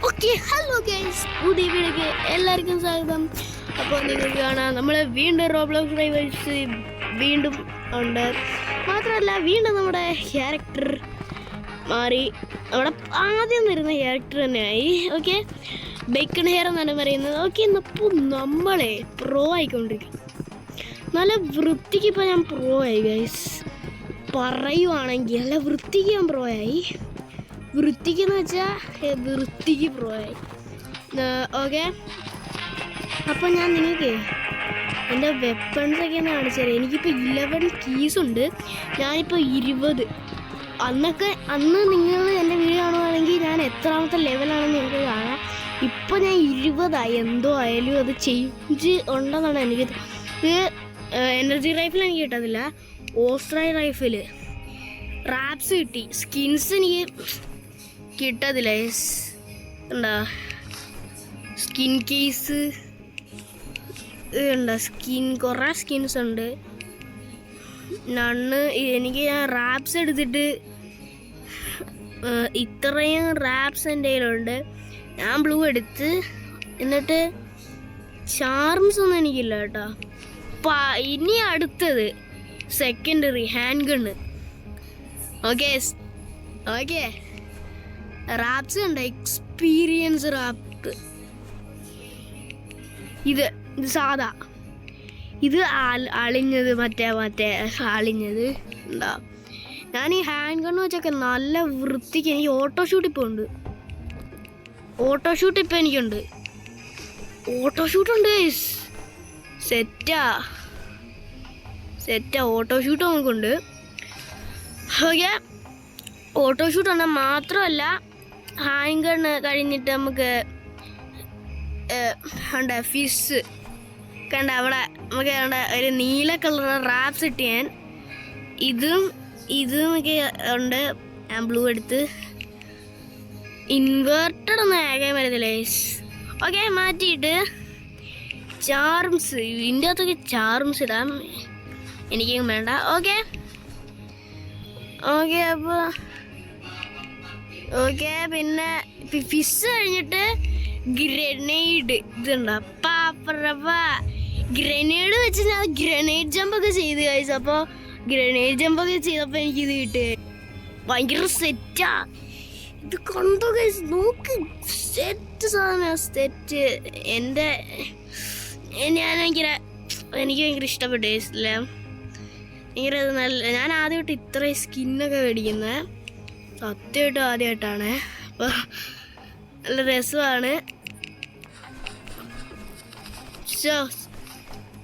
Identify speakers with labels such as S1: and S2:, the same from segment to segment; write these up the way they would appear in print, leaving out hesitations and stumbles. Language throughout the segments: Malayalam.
S1: ഓക്കെ ഹലോ ഗൈസ്, പുതിയ വീഡിയോക്ക് എല്ലാവർക്കും സ്വാഗതം. അപ്പോൾ നിങ്ങൾക്ക് കാണാം നമ്മൾ വീണ്ടും റോബ്ലോക്സ് റൈവൽസ് വീണ്ടും ഉണ്ട്. മാത്രമല്ല വീണ്ടും നമ്മുടെ ക്യാരക്ടർ മാറി, നമ്മുടെ ആദ്യം വരുന്ന ക്യാരക്ടർ തന്നെയായി. ഓക്കെ, ബേക്കൺ ഹെയർ എന്നാണ് പറയുന്നത്. ഓക്കെ, ഇപ്പോൾ നമ്മളെ പ്രോ ആയിക്കൊണ്ടിരിക്കും. നല്ല വൃത്തിക്ക് ഇപ്പോൾ ഞാൻ പ്രോ ആയി ഗൈസ്. പറയുവാണെങ്കിൽ നല്ല വൃത്തിക്ക് ഞാൻ പ്രോ ആയി. വൃത്തിക്കെന്ന് വെച്ചാൽ വൃത്തിക്ക് പ്രോ ആയി. ഓക്കെ, അപ്പോൾ ഞാൻ നിങ്ങൾക്ക് എൻ്റെ വെപ്പൺസൊക്കെ ഒന്ന് കാണിച്ചുതരാം. എനിക്കിപ്പോൾ 11 കീസ് ഉണ്ട്, ഞാനിപ്പോൾ 20. അന്ന് നിങ്ങൾ എൻ്റെ വീഡിയോ കാണുകയാണെങ്കിൽ ഞാൻ എത്രാമത്തെ ലെവലാണെന്ന് നിങ്ങൾക്ക് കാണാം. ഇപ്പോൾ ഞാൻ 20ആയി. എന്തോ ആയാലും അത് ചേഞ്ച് ഉണ്ടെന്നാണ് എനിക്ക്. ഇത് എനർജി റൈഫിൽ എനിക്ക് കിട്ടത്തില്ല, ഓസ്ട്രൈ റൈഫിൽ റാപ്സ് കിട്ടി. സ്കിൻസ് എനിക്ക് കിട്ടത്തില്ല. എന്താ സ്കിൻ കേസ് ഉണ്ട്, കുറേ സ്കിൻസ് ഉണ്ട്. എനിക്ക് ഞാൻ റാപ്സ് എടുത്തിട്ട് ഇത്രയും റാപ്സ് എൻ്റെ കയ്യിലുണ്ട്. ഞാൻ ബ്ലൂ എടുത്ത്, എന്നിട്ട് ചാർംസ് ഒന്നും എനിക്കില്ല കേട്ടോ. ഇനി അടുത്തത് secondary hand gun. Okay okay, wraps ഉണ്ട്, എക്സ്പീരിയൻസ് റാപ്പ്. ഇത് സാധാ, ഇത് അളിഞ്ഞത്, മറ്റേ അളിഞ്ഞത് ഉണ്ടാ. ഞാൻ ഈ ഹാൻഡ് ഗണ്ണ് വെച്ചൊക്കെ നല്ല വൃത്തിക്ക്. എനിക്ക് ഓട്ടോഷൂട്ട് ഇപ്പോൾ ഉണ്ട്, ഓട്ടോഷൂട്ട് ഇപ്പോൾ എനിക്കുണ്ട്. ഓട്ടോഷൂട്ടുണ്ട്, സെറ്റാ ഓട്ടോഷൂട്ട് നമുക്കുണ്ട്. ഓക്കെ, ഓട്ടോഷൂട്ട് ഉണ്ട്. മാത്രമല്ല ഹാൻഡ് ഗണ്ണ് കഴിഞ്ഞിട്ട് നമുക്ക് ഉണ്ട് ഫിഷ് കണ്ട അവിടെ നമുക്ക് കണ്ട ഒരു നീല കളർ റാപ്സ് ഇട്ട് ഇതും ഒക്കെ ഉണ്ട്. ഞാൻ ബ്ലൂ എടുത്ത് ഇൻവേർട്ടഡ് ഒന്നും ആകാൻ വരുന്നില്ല. ഓക്കെ, മാറ്റിയിട്ട് ചാർംസ്, ഇതിൻ്റെ അകത്തൊക്കെ ചാർംസ് ഇടാം, എനിക്കും വേണ്ട. ഓക്കെ അപ്പോൾ ഓക്കെ, പിന്നെ ഫിഷ് കഴിഞ്ഞിട്ട് ഗ്രനേഡ് ഇതുണ്ട്. ഗ്രനേഡ് വെച്ച് ഞാൻ ഗ്രനേഡ് ജമ്പൊക്കെ ചെയ്ത് കഴിച്ചു. അപ്പോൾ ഗ്രനേഡ് ജമ്പൊക്കെ ചെയ്തപ്പോൾ എനിക്കിത് കിട്ടി. ഭയങ്കര സെറ്റാ. ഇത് കണ്ടോ കഴിച്ച്, നോക്ക്, സെറ്റ് സാധനം, സെറ്റ്. എനിക്ക് ഭയങ്കര ഇഷ്ടപ്പെട്ടു. ഭയങ്കര നല്ല. ഞാൻ ആദ്യമായിട്ട് ഇത്രയും സ്കിന്നൊക്കെ മേടിക്കുന്നത് സത്യമായിട്ടും ആദ്യമായിട്ടാണ്. അപ്പോൾ നല്ല രസമാണ്.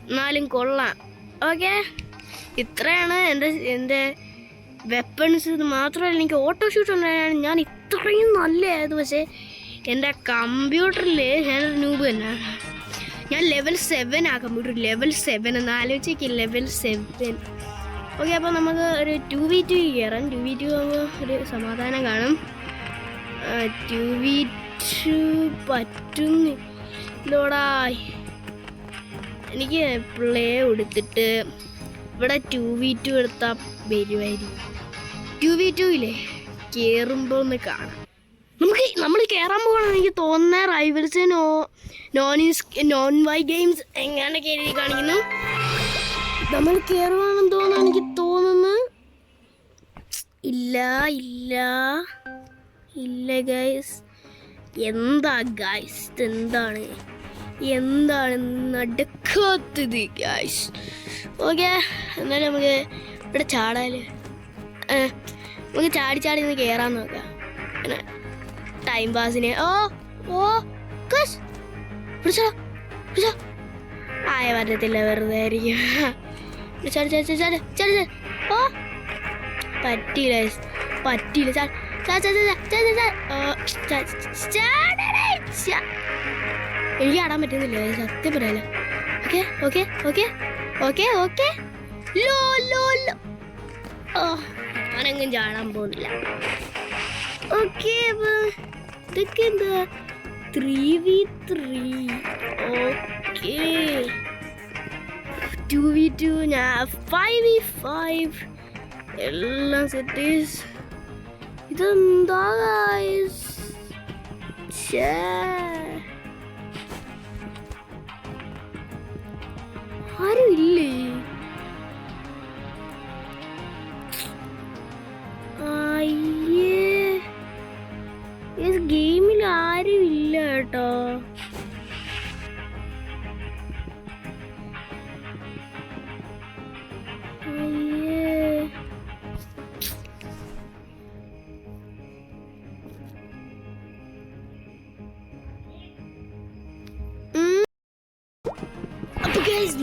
S1: എന്നാലും കൊള്ളാം. ഓക്കെ, ഇത്രയാണ് എൻ്റെ വെപ്പൺസ്. ഇത് മാത്രമല്ല, എനിക്ക് ഓട്ടോ ഷൂട്ട് ഉണ്ടായാണ് ഞാൻ ഇത്രയും നല്ലതായത്. പക്ഷേ എൻ്റെ കമ്പ്യൂട്ടറിൽ ഞാനൊരു നൂബ് തന്നെ. ഞാൻ ലെവൽ 7 ആ കമ്പ്യൂട്ടർ, ലെവൽ 7 എന്ന് ആലോചിക്കുക, ലെവൽ 7. ഓക്കെ, അപ്പോൾ നമുക്ക് ഒരു 2v2 കയറാം. 2v2 ആകുമ്പോൾ ഒരു സമാധാനം കാണും. 2v2 പറ്റുന്നില്ലോടാ. എനിക്ക് പ്ലേ കൊടുത്തിട്ട് ഇവിടെ 2v2 എടുത്താൽ വരുമായിരിക്കും. 2v2 കയറുമ്പോൾ ഒന്ന് കാണാം. നമ്മൾ കയറാൻ പോകണം. എനിക്ക് തോന്നുന്ന റൈവൽസ് നോൺ വൈ ഗെയിംസ് എങ്ങനെയൊക്കെ എഴുതി കാണിക്കുന്നു. നമ്മൾ കയറുവാണെന്ന് തോന്നുന്നു, എനിക്ക് തോന്നുന്നു. ഇല്ല ഗൈസ്. എന്താ ഗൈസ്, എന്താണ് നടക്കാത്തത് ഗൈസ്? ഓക്കെ, എന്നാലും നമുക്ക് ഇവിടെ ചാടാല്. നമുക്ക് ചാടി ഒന്ന് കയറാൻ നോക്കാം, പിന്നെ ടൈം പാസിന്. ആയ പറ്റത്തില്ല, വെറുതെ ആയിരിക്കും. പറ്റിയില്ല. എനിക്ക് ആടാൻ പറ്റുന്നില്ല, സത്യം പറയാലോ. ഓക്കെ ഞാനെങ്ങും ചാടാൻ പോകുന്നില്ല. ഓക്കെ, ഇതൊക്കെ എന്താ 3v3. ഓക്കെ, 2v2, 5v5 എല്ലാം സെറ്റ്. ഇതെന്താ ഗൈസ്? ആരും ഇല്ലേ? ഗെയിമിൽ ആരും ഇല്ല കേട്ടോ.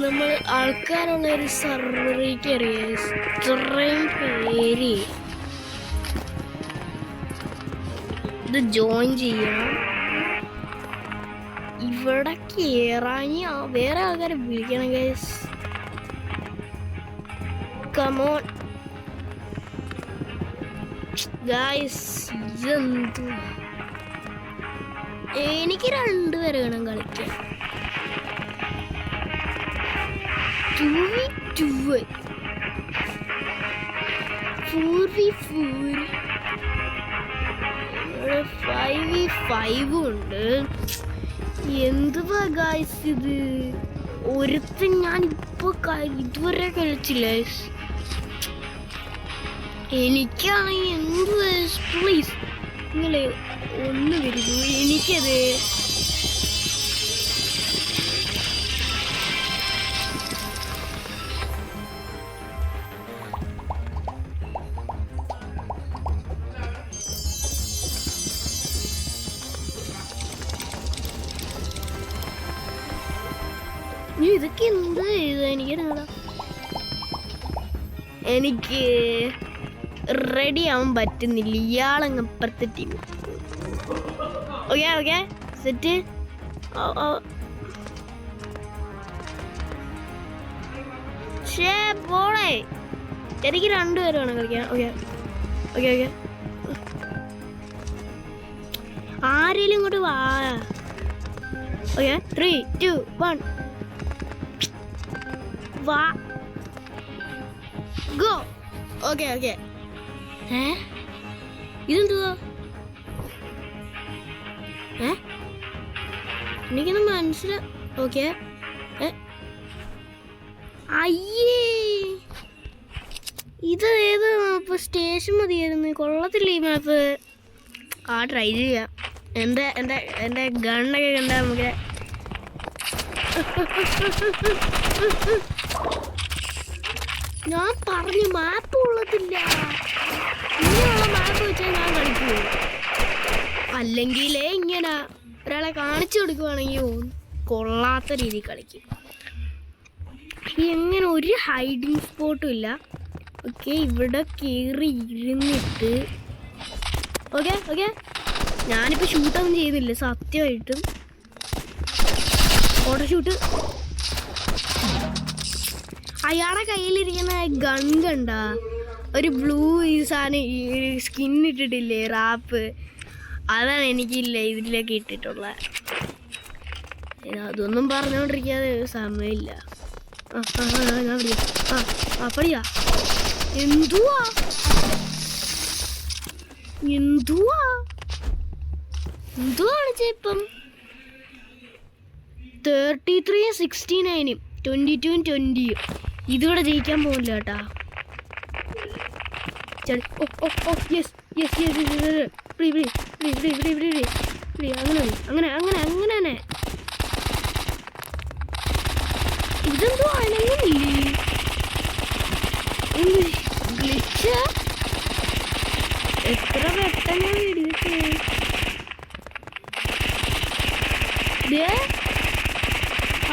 S1: നമ്മൾ ആൾക്കാരുള്ള ഒരു സർവറിലേക്ക് അറിയാം. ഇത്രയും പേര് ഇത് ജോയിൻ ചെയ്യാം. ഇവിടെ കേറാനി വേറെ ആൾക്കാരെ വിളിക്കണം ഗൈസ്. Come on guys. ഇതെന്തു, എനിക്ക് രണ്ടുപേരെ വേണം കളിക്കാൻ. 2v2 4v4 5v5 ഉണ്ട്. എന്തുവാ ഗൈസ് ഇത്? ഒരുത്തൻ ഞാൻ ഇപ്പൊ ഇതുവരെ കളിച്ചില്ല. എനിക്കാണെങ്കിൽ എന്ത് പ്ലീസ് നിങ്ങളെ ഒന്ന് വരുന്നു. എനിക്കത് ഇതൊക്കെ എന്ത് ചെയ്തു? എനിക്ക് റെഡി ആവാൻ പറ്റുന്നില്ല. ഇയാളങ്ങ് അപ്പുറത്തെ ടീം. Okay okay set. പോളെ എനിക്ക് രണ്ടുപേരും വേണം കളിക്കാൻ. ഓക്കെ ഓക്കെ ഓക്കെ ആരെങ്കിലും ഇങ്ങോട്ട് വാ. ഓക്കെ 3 2 1 വാ ഗോ. Okay okay. ഇതെന്തുവാ? എനിക്കൊന്നും മനസ്സിലാ. ഓക്കെ അയ്യേ ഇത് ഏത് മാപ്പ്? സ്റ്റേഷൻ മതിയായിരുന്നു. കൊള്ളത്തില്ല ഈ മാപ്പ്. ട്രൈ ചെയ്യാം. എൻ്റെ എൻ്റെ എൻ്റെ ഗണ്ണൊക്കെ കണ്ട നമുക്ക്. ഞാൻ പറഞ്ഞു മാപ്പ് ഉള്ളതില്ല. ഇങ്ങനെയുള്ള മാപ്പ് വെച്ചാൽ ഞാൻ കളിക്കൂ. അല്ലെങ്കിലേ ഇങ്ങനെ ഒരാളെ കാണിച്ചു കൊടുക്കുവാണെങ്കിൽ കൊള്ളാത്ത രീതിയിൽ കളിക്കും. എങ്ങനെ ഒരു ഹൈഡിങ് സ്പോട്ടും ഇല്ല. ഓക്കെ ഇവിടെ കയറി ഇരുന്നിട്ട് ഓക്കെ ഓക്കെ. ഞാനിപ്പോൾ ഷൂട്ടൊന്നും ചെയ്യുന്നില്ല സത്യമായിട്ടും. Photo shoot. അയാളുടെ കയ്യിലിരിക്കുന്ന ഗൺ കണ്ട ഒരു ബ്ലൂ ഈ സാധനം സ്കിൻ ഇട്ടിട്ടില്ലേ റാപ്പ്, അതാണ് എനിക്കില്ല ഇതിലേക്ക് ഇട്ടിട്ടുള്ള. അതൊന്നും പറഞ്ഞുകൊണ്ടിരിക്കാതെ സമയമില്ല. ഞാൻ വിളിക്കാം. അപ്പടിയാ എന്തുവാ എന്തുവാ എന്തുവാണ് ഇപ്പം 33-69 22-20 ഇതോടെ ജയിക്കാൻ പോകില്ല കേട്ടാ. അങ്ങനെ അങ്ങനെ അങ്ങനെ തന്നെ. ഇതെന്തോ അനങ്ങില്ലേ? ഗ്ലിച്ച് എത്ര പെട്ടെന്ന് വീഡിയോക്ക്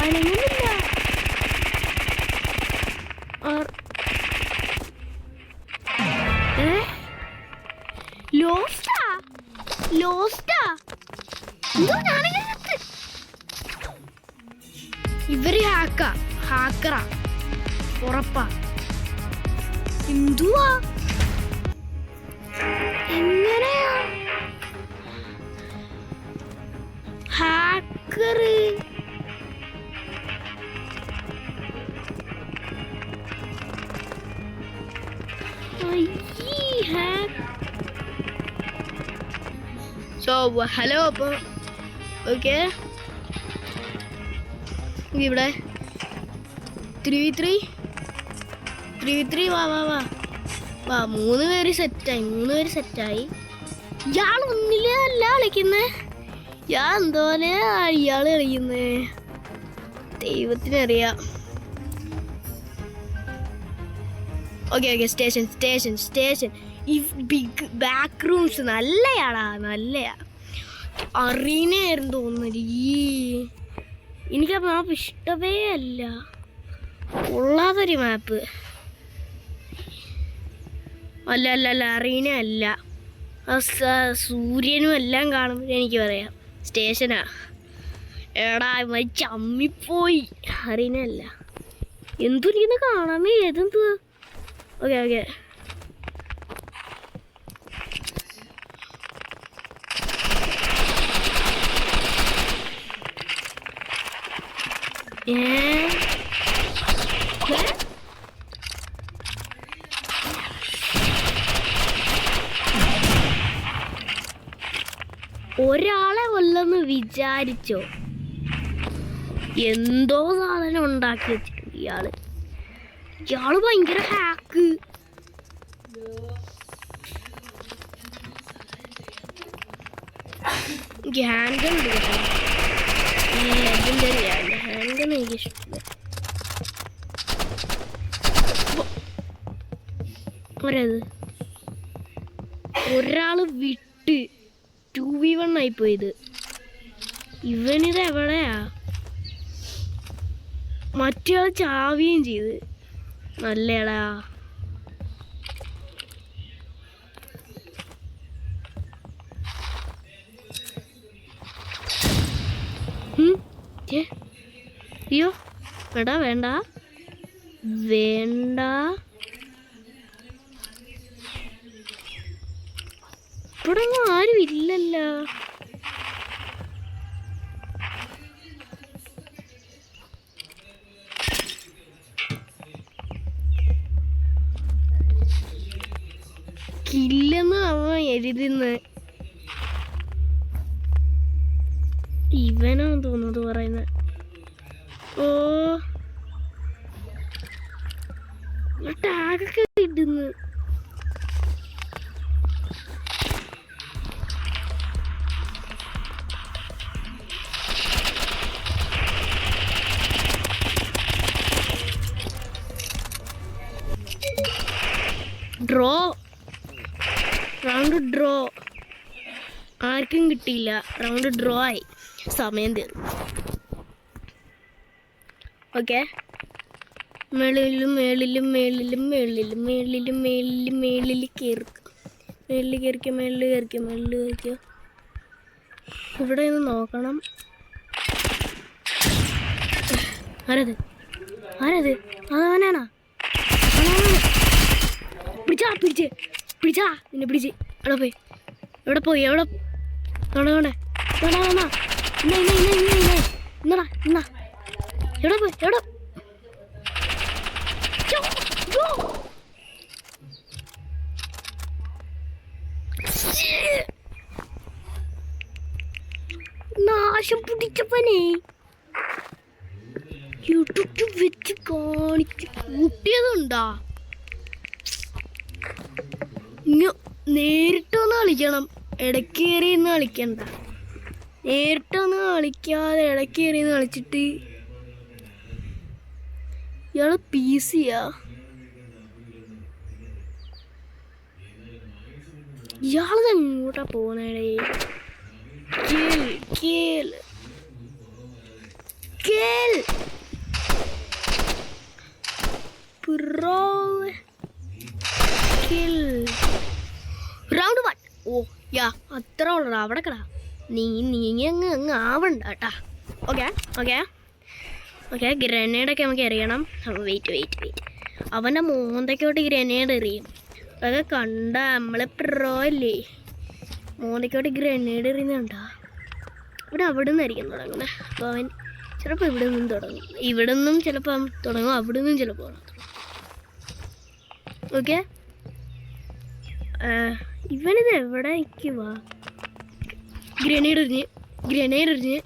S1: അനങ്ങുന്നില്ല. ലോസ്റ്റാ ലോസ്റ്റാ ഇവര് ഹാക്കറാ ഉറപ്പാ. എന്തുവാ എങ്ങനെയാ ഹാക്കറ്? So hello. അപ്പോൾ ഓക്കെ ഇവിടെ 3v3 വാ വാ വാ വാ 3 പേര് സെറ്റായി ഇയാൾ ഒന്നിലേ അല്ല കളിക്കുന്നേ ഞാൻ എന്തോലെ ഇയാൾ കളിക്കുന്നേ ദൈവത്തിനറിയാം ഓക്കെ സ്റ്റേഷൻ ഈ ബിഗ് ബാക്ക് റൂംസ് നല്ലയാടാ അറീനയായിരുന്നു തോന്നുന്നത് എനിക്ക് ആ മാപ്പ് ഇഷ്ടമേ അല്ല ഉള്ളാതൊരു മാപ്പ് അല്ല അറീന അല്ല സൂര്യനും എല്ലാം കാണുമ്പോൾ എനിക്ക് പറയാം സ്റ്റേഷനാ എടാ ചമ്മിപ്പോയി അറീന അല്ല എന്തുരിക്കുന്ന കാണാമേ ഏതെന്തു ഓക്കെ ഒരാളെ കൊല്ലെന്ന് വിചാരിച്ചോ എന്തോ സാധനം ഉണ്ടാക്കി വെച്ചിട്ടുണ്ട് ഇയാള് ഭയങ്കര ഹാക്ക് ഹാൻഡ് ഹാൻഡ് എനിക്ക് ഇഷ്ടമില്ല ഒരാള് വിട്ട് 2v1 ആയിപ്പോയത് ഇവനിത് എവിടെയാ മറ്റേ ആൾ ചാവുകയും ചെയ്ത് നല്ലടാ അയ്യോ എടാ വേണ്ട ഇവിടെ ആരും ഇല്ലല്ലോ കില്ലെന്ന് അവൻ എഴുതുന്ന ഇവനാന്ന് തോന്നുന്നത് പറയുന്നത് ഓ ടാഗൊക്കെ ഇടുന്നു ഡ്രോ ആർക്കും കിട്ടിയില്ല റൗണ്ട് ഡ്രോ ആയി സമയം തീർന്നു ഓക്കെ മേളിൽ കയറിക്കോ ഇവിടെ നിന്ന് നോക്കണം ആരത് അതവനാണോ പിടിച്ചാ നിന്നെ പിടിച്ച് എവിടെ പോയി എവിടെ നാശം പിടിച്ചപ്പനെ യൂട്യൂബ് വെച്ച് കാണിച്ച് കൂട്ടിയതുണ്ടാ നേരിട്ടൊന്ന് കളിക്കണം ഇടയ്ക്ക് കയറിയെന്ന് കളിക്കണ്ട നേരിട്ടൊന്ന് കളിക്കാതെ ഇടയ്ക്ക് കയറിയെന്ന് കളിച്ചിട്ട് ഇയാള് PC ഇയാളത് എങ്ങോട്ടാ പോകുന്നേ റൗണ്ട് 1 ഓ യാ അത്ര ഉള്ളടാ അവിടെ കടാ നീങ്ങി അങ്ങ് ആവണ്ട കേട്ടാ ഓക്കെ ഗ്രനേഡൊക്കെ നമുക്ക് എറിയണം വെയിറ്റ് അവൻ്റെ മോന്തയ്ക്കോട്ട് ഗ്രനേഡ് എറിയും അതൊക്കെ കണ്ട നമ്മളെ പ്രോ അല്ലേ മോന്തയ്ക്കോട്ട് ഗ്രനേഡ് എറിയുന്നുണ്ടാ അവിടെ നിന്നായിരിക്കും തുടങ്ങുന്നത് അപ്പോൾ അവൻ ചിലപ്പോൾ ഇവിടെ നിന്നും തുടങ്ങും ഇവിടെ നിന്നും ചിലപ്പോൾ തുടങ്ങും അവിടെ നിന്നും ചിലപ്പോൾ ഓക്കെ ഇവനിത് എവിടെ നിൽക്കുവാ ഗ്രനേഡ് എറിഞ്ഞ് ഗ്രനേഡ് എറിഞ്ഞ്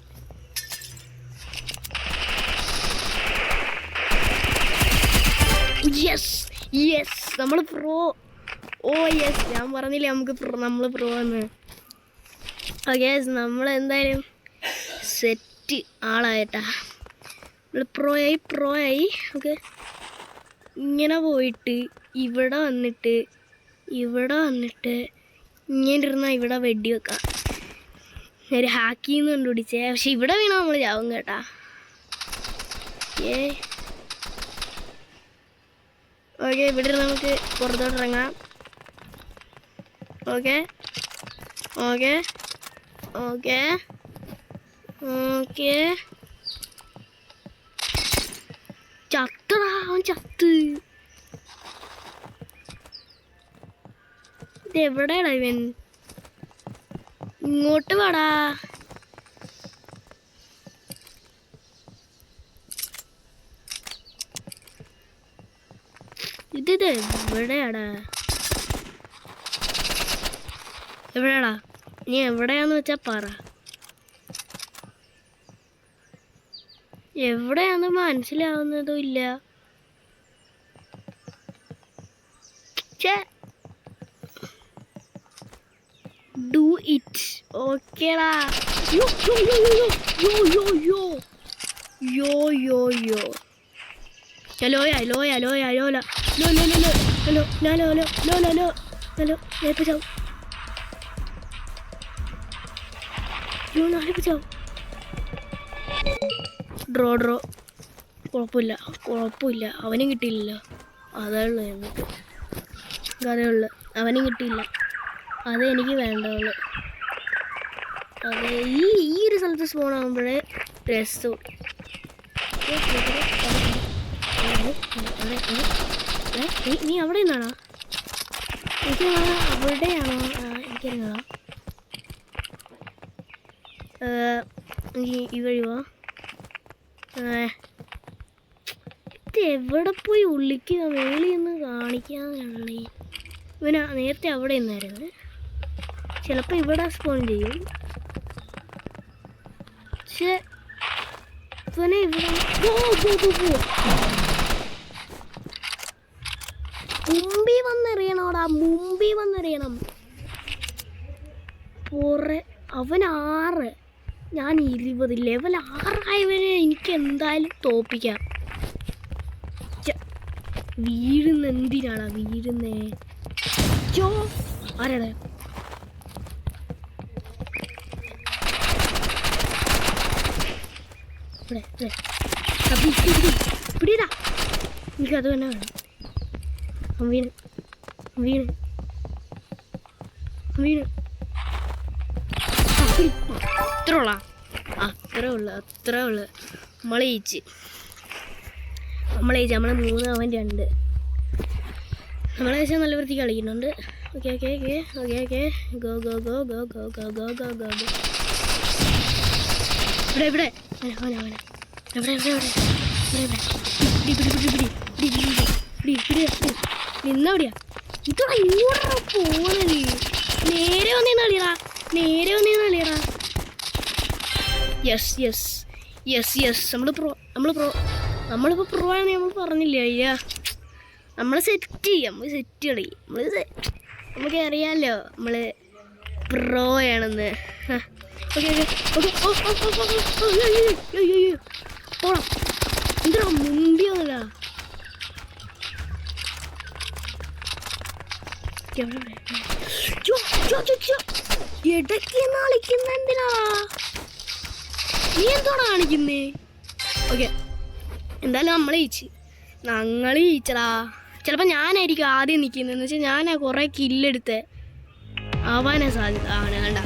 S1: യെസ് യെസ് നമ്മൾ പ്രോ. ഓ യെസ്, ഞാൻ പറഞ്ഞില്ലേ നമ്മൾ പ്രോ എന്ന്. ഓക്കെ നമ്മൾ എന്തായാലും സെറ്റ് ആളായിട്ടാ. നമ്മൾ പ്രോ ആയി. ഓക്കെ ഇങ്ങനെ പോയിട്ട് ഇവിടെ വന്നിട്ട് ഇങ്ങനെ ഇരുന്നാൽ ഇവിടെ വെടി വെക്കാം. ഒരു ഹാക്കിൽ നിന്ന് കണ്ടുപിടിച്ചേ. പക്ഷെ ഇവിടെ വീണാൽ നമ്മൾ ചാവും കേട്ടാ. ഓക്കെ ഇവിടെ നമുക്ക് പുറത്തോട്ട് ഇറങ്ങാം. ഓക്കെ ഓക്കെ ഓക്കെ ഓക്കെ ചത്തടാ, അവൻ ചത്ത്. ഇതെവിടെയാടാ ഇവൻ? ഇങ്ങോട്ട് വാടാ. ഇത് എവിടെയാടാ? നീ എവിടെയാന്ന് വെച്ചാ പറ. എവിടെയാന്ന് മനസ്സിലാവുന്നതും ഇല്ല. Do it. ഓക്കേടാ. യോ യോ യോ യോ യോ യോ യോ യോ യോ ലോയ ലോയ ലോയ ലോല ലോ ലോ ലോ ലോ ലോ ലോ ലോ ലോ ലോ ലോ ലോ നേപ്പിച്ചോ യോ നേപ്പിച്ചോ. ഡ്രോ കുഴപ്പമില്ല. അവനും കിട്ടിയില്ലല്ലോ. അതേയുള്ളൂ ഞങ്ങൾക്ക്. അതേയുള്ളൂ, അവനും കിട്ടിയില്ല. അതേ എനിക്ക് വേണ്ടുള്ളൂ. അത് ഈ ഒരു സ്ഥലത്ത് സ്പോൺ ആകുമ്പോഴേ രസവും. നീ അവിടെ നിന്നാണോ? എനിക്ക് അവിടെയാണോ? എനിക്കറിയാം. ഈ വഴിവാ. ഇത് എവിടെ പോയി ഉള്ളിക്ക് മേളിൽ നിന്ന് കാണിക്കാന്നുള്ളേ. ഇവനാ നേരത്തെ അവിടെ നിന്നായിരുന്നു. ചിലപ്പോൾ ഇവിടെ സ്പോൺ ചെയ്യും. പക്ഷേ ഇവനെ ഇവിടെ മുമ്പിൽ വന്നെറിയണം. അവൻ 6, ഞാൻ 20. ലെവൽ 6 ആയവനെ എനിക്ക് എന്തായാലും തോപ്പിക്കാം. വീഴുന്ന എന്തിനാടാ വീഴുന്നേ? ആരാടാ? പിടിയടാ, എനിക്കത് തന്നെ വേണം. വീണ് അത്രേ ഉള്ളു. നമ്മളെ ജയിച്ച്. നമ്മളെ 3, അവൻ 2. നമ്മളെ വെച്ചാൽ നല്ല വൃത്തി കളിക്കുന്നുണ്ട്. ഓക്കെ ഗോ ഇവിടെ നിന്നവിടെയാ. ഇതോടെ ഇങ്ങോട്ടാ പോണത്. നേരെ വന്നേന്ന് കളിയടാ. യെസ് നമ്മളിപ്പോൾ പ്രോ ആണെന്ന് നമ്മൾ പറഞ്ഞില്ലേ? അയ്യാ നമ്മൾ സെറ്റ് കളി. നമുക്ക് അറിയാമല്ലോ നമ്മൾ പ്രോ ആണെന്ന്. പോടാ, എന്താ മുമ്പിൽ വന്നല്ല. ഇടയ്ക്ക് കളിക്കുന്ന എന്തിനാ? നീ എന്തോടാ കാണിക്കുന്നേ? ഓക്കെ എന്തായാലും ഞങ്ങൾ ജയിച്ചടാ. ചിലപ്പോൾ ഞാനായിരിക്കും ആദ്യം നിൽക്കുന്നതെന്ന് വെച്ചാൽ ഞാനാ കുറേ കില്ലെടുത്ത് ആവാനാ സാധ്യത ആണ്.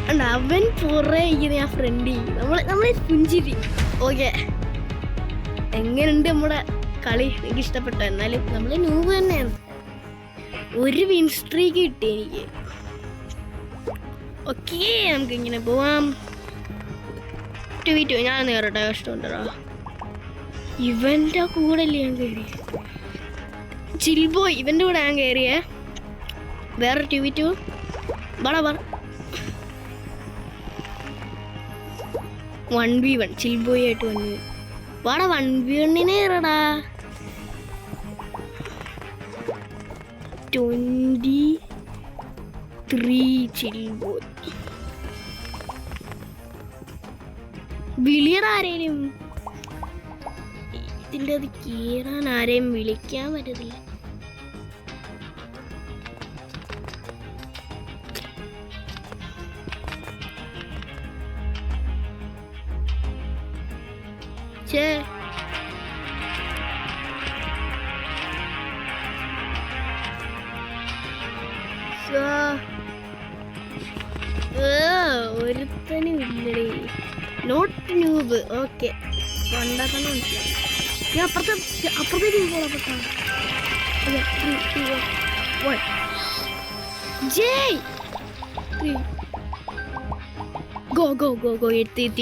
S1: കണ്ട അവൻ പുറേ ഇരിക്കുന്ന ഞാൻ ഫ്രണ്ടിൽ. നമ്മളെ പുഞ്ചിരി. ഓക്കെ എങ്ങനെയുണ്ട് നമ്മുടെ കളി? എനിക്ക് ഇഷ്ടപ്പെട്ടു. എന്നാലും നമ്മൾ ന്യൂബ് തന്നെയാണ്. ഒരു വിൻ സ്ട്രീക്ക് കിട്ടി എനിക്ക്. ഓക്കെ നമുക്കിങ്ങനെ പോവാം. 2v2 ഞാൻ കയറട്ടെ. കഷ്ടമുണ്ടോ? ഇവൻ്റെ കൂടെ അല്ലേ ഞാൻ കയറി? ചിൽബോയ് ഇവൻ്റെ കൂടെ ഞാൻ കയറിയേ. വേറെ 2v2 1v1 ചിൽബോയ് ആയിട്ട് വന്നു. വാടാ 1v1 ഇറടാ. 23 ചിൽബോയ്. വിളിയടാ ആരേലും. ഇതിൻ്റെ അത് കീറാൻ ആരെയും വിളിക്കാൻ പറ്റത്തില്ല. ഒരുത്തനും ഇല്ലടേ. Not noob. ഓക്കെ, കണ്ടാൽ തന്നെ മനസ്സിലായി. ഞാൻ അപ്പുറത്തേക്ക്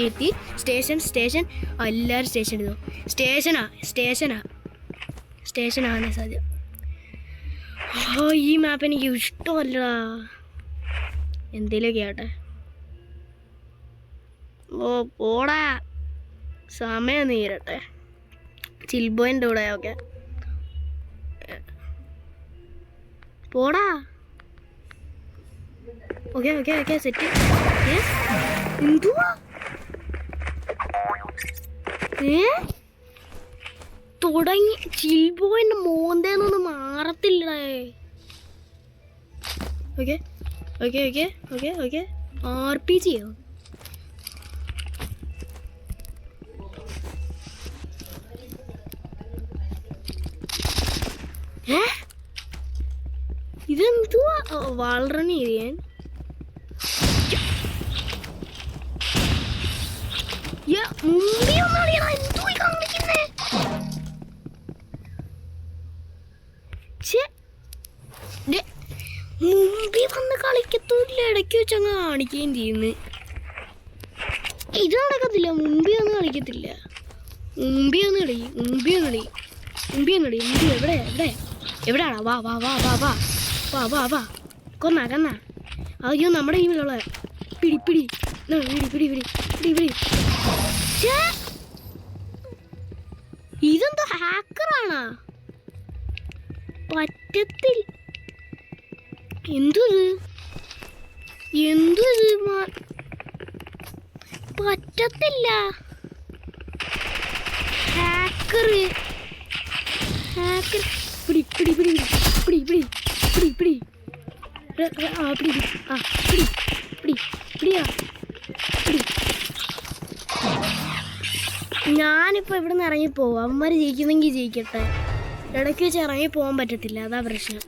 S1: എത്തി. സ്റ്റേഷൻ എല്ലാവരും സ്റ്റേഷൻ എടുത്തോ. സ്റ്റേഷനാണ് സാധ്യം. ഈ മാപ്പ് എനിക്ക് ഇഷ്ടമല്ലടാ. എന്തേലൊക്കെ ആട്ടെ. ഓ പോടാ, സമയം നീരട്ടെ. ചിൽബോയിൻ്റെ കൂടെ ഓക്കെ പോടാ. Okay set. എന്തുവാ തുടങ്ങി? ചിൽബോയിൻ്റെ മോന്തേന്നൊന്നും മാറത്തില്ലേ. ഓക്കെ RPG യോ? ഇതെന്തുവാ? വളരണി ഏരിയൻ. മുമ്പിൽ വന്ന് കളിക്കത്തില്ല, ഇടയ്ക്ക് വെച്ചങ്ങ് കാണിക്കുകയും ചെയ്യുന്നു. ഇത് നടക്കത്തില്ല. മുമ്പിൽ വന്ന് കളിക്കത്തില്ല. മുമ്പിൽ ഒന്ന് കളി. എവിടെയാണോ? വാ കൊന്ന. അയ്യോ, നമ്മുടെ ടീമിലുള്ള പിടി. ഇതെന്തോ ഹാക്കറാണോ? പറ്റത്തിൽ. എന്ത് പറ്റത്തില്ല. ഹാക്കർ പിടി. ഞാനിപ്പോ ഇവിടുന്ന് ഇറങ്ങിപ്പോവും. അവന്മാർ ജയിക്കുന്നെങ്കിൽ ജയിക്കട്ടെ. ഇടയ്ക്ക് വെച്ച് ഇറങ്ങി പോകാൻ പറ്റത്തില്ല, അതാ പ്രശ്നം.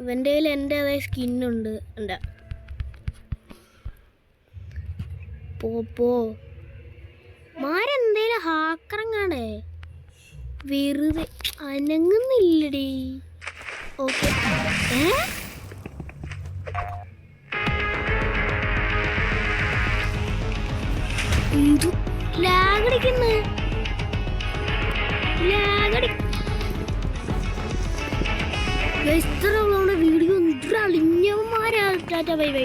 S1: ഇവൻ്റെ കയ്യിൽ എൻ്റെതായ സ്കിന്നുണ്ട്. എന്താ പോ മാരെന്തേലും ഹാക്കറങ്ങാടേ. വെറുതെ അനങ്ങുന്നില്ലടേ. ഓക്കെ, എന്തു ലാഗടിക്കുന്നു? വീഡിയോ അളിഞ്ഞവന്മാരാ. Tata by.